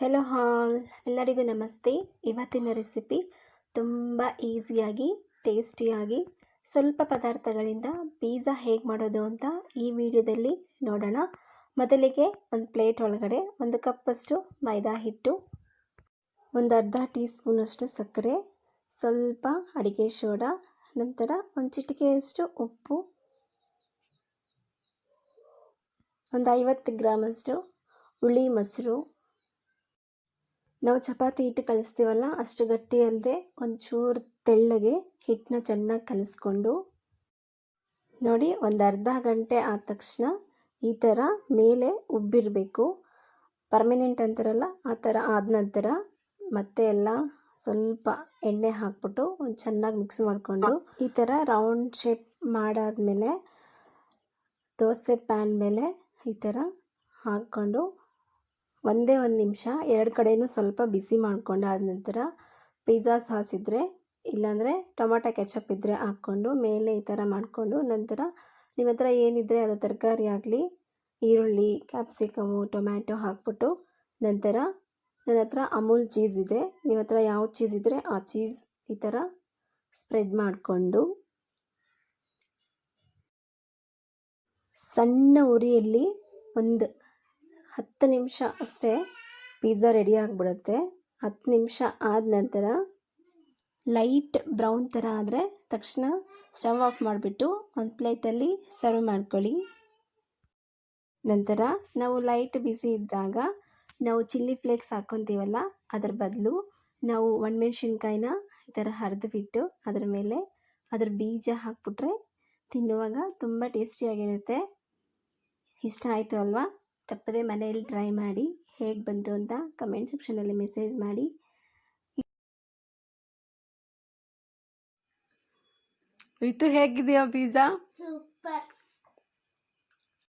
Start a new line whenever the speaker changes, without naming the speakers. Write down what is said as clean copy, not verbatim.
Hello ಹಾಲ್, ಎಲ್ಲರಿಗೂ ನಮಸ್ತೆ. ಇವತ್ತಿನ ರೆಸಿಪಿ ತುಂಬ ಈಸಿಯಾಗಿ ಟೇಸ್ಟಿಯಾಗಿ ಸ್ವಲ್ಪ ಪದಾರ್ಥಗಳಿಂದ ಪಿಜ್ಜಾ ಹೇಗೆ ಮಾಡೋದು ಅಂತ ಈ ವಿಡಿಯೋದಲ್ಲಿ ನೋಡೋಣ. ಮೊದಲಿಗೆ ಒಂದು ಪ್ಲೇಟ್ ಒಳಗಡೆ 1 ಕಪ್ಪಷ್ಟು ಮೈದಾ ಹಿಟ್ಟು, ಒಂದು ಅರ್ಧ ಟೀ ಸ್ಪೂನಷ್ಟು ಸಕ್ಕರೆ, ಸ್ವಲ್ಪ ಅಡಿಗೆ ಸೋಡಾ, ನಂತರ ಒಂದು ಚಿಟಿಕೆಯಷ್ಟು ಉಪ್ಪು, ಒಂದು 50 ಗ್ರಾಮಷ್ಟು ಹುಳಿ ಮೊಸರು. ನಾವು ಚಪಾತಿ ಹಿಟ್ಟು ಕಲಿಸ್ತೀವಲ್ಲ ಅಷ್ಟು ಗಟ್ಟಿ ಅಲ್ಲದೆ ಒಂಚೂರು ತೆಳ್ಳಗೆ ಹಿಟ್ಟನ್ನ ಚೆನ್ನಾಗಿ ಕಲಿಸ್ಕೊಂಡು ನೋಡಿ, ಒಂದು ಅರ್ಧ ಗಂಟೆ ಆದ ತಕ್ಷಣ ಈ ಥರ ಮೇಲೆ ಉಬ್ಬಿರಬೇಕು. ಪರ್ಮನೆಂಟ್ ಅಂತಾರಲ್ಲ ಆ ಥರ ಆದ ನಂತರ ಮತ್ತೆ ಎಲ್ಲ ಸ್ವಲ್ಪ ಎಣ್ಣೆ ಹಾಕ್ಬಿಟ್ಟು ಒಂದು ಚೆನ್ನಾಗಿ ಮಿಕ್ಸ್ ಮಾಡಿಕೊಂಡು ಈ ಥರ ರೌಂಡ್ ಶೇಪ್ ಮಾಡಾದ್ಮೇಲೆ ದೋಸೆ ಪ್ಯಾನ್ ಮೇಲೆ ಈ ಥರ ಹಾಕ್ಕೊಂಡು ಒಂದೇ ಒಂದು ನಿಮಿಷ ಎರಡು ಕಡೆಯೂ ಸ್ವಲ್ಪ ಬಿಸಿ ಮಾಡಿಕೊಂಡು ಆದ ನಂತರ ಪಿಜ್ಜಾ ಸಾಸ್ ಇದ್ದರೆ, ಇಲ್ಲಾಂದರೆ ಟೊಮಾಟೊ ಕೆಚಪ್ ಇದ್ದರೆ ಹಾಕ್ಕೊಂಡು ಮೇಲೆ ಈ ಥರ ಮಾಡಿಕೊಂಡು ನಂತರ ನಿಮ್ಮ ಹತ್ರ ಏನಿದ್ರೆ ಅದು ತರಕಾರಿ ಆಗಲಿ, ಈರುಳ್ಳಿ, ಕ್ಯಾಪ್ಸಿಕಮು, ಟೊಮ್ಯಾಟೊ ಹಾಕ್ಬಿಟ್ಟು ನಂತರ ನನ್ನ ಹತ್ರ ಅಮೂಲ್ ಚೀಸ್ ಇದೆ, ನಿಮ್ಮ ಹತ್ರ ಯಾವ ಚೀಸ್ ಇದ್ದರೆ ಆ ಚೀಸ್ ಈ ಥರ ಸ್ಪ್ರೆಡ್ ಮಾಡಿಕೊಂಡು ಸಣ್ಣ ಉರಿಯಲ್ಲಿ ಒಂದು 10 ನಿಮಿಷ ಅಷ್ಟೇ ಪಿಜ್ಜಾ ರೆಡಿ ಆಗಿಬಿಡುತ್ತೆ. 10 ನಿಮಿಷ ಆದ ನಂತರ ಲೈಟ್ ಬ್ರೌನ್ ಥರ ಆದರೆ ತಕ್ಷಣ ಸ್ಟವ್ ಆಫ್ ಮಾಡಿಬಿಟ್ಟು ಒಂದು ಪ್ಲೇಟಲ್ಲಿ ಸರ್ವ್ ಮಾಡ್ಕೊಳ್ಳಿ. ನಂತರ ನಾವು ಲೈಟ್ ಬಿಸಿ ಇದ್ದಾಗ ನಾವು ಚಿಲ್ಲಿ ಫ್ಲೇಕ್ಸ್ ಹಾಕ್ಕೊತೀವಲ್ಲ, ಅದರ ಬದಲು ನಾವು ಒಣಮೆಣ್ಸಿನ್ಕಾಯಿನ ಈ ಥರ ಹರಿದ್ಬಿಟ್ಟು ಅದರ ಮೇಲೆ ಅದರ ಬೀಜ ಹಾಕ್ಬಿಟ್ರೆ ತಿನ್ನುವಾಗ ತುಂಬ ಟೇಸ್ಟಿಯಾಗಿರುತ್ತೆ. ಇಷ್ಟ ಆಯಿತು ಅಲ್ವಾ? ತಪ್ಪದೆ ಮನೆಯಲ್ಲಿ ಟ್ರೈ ಮಾಡಿ, ಹೇಗೆ ಬಂತು ಅಂತ ಕಮೆಂಟ್ ಸೆಕ್ಷನಲ್ಲಿ ಮೆಸೇಜ್ ಮಾಡಿ.
ರಿತು, ಹೇಗಿದೆಯಾ ಪಿಜ್ಜಾ?
ಸೂಪರ್.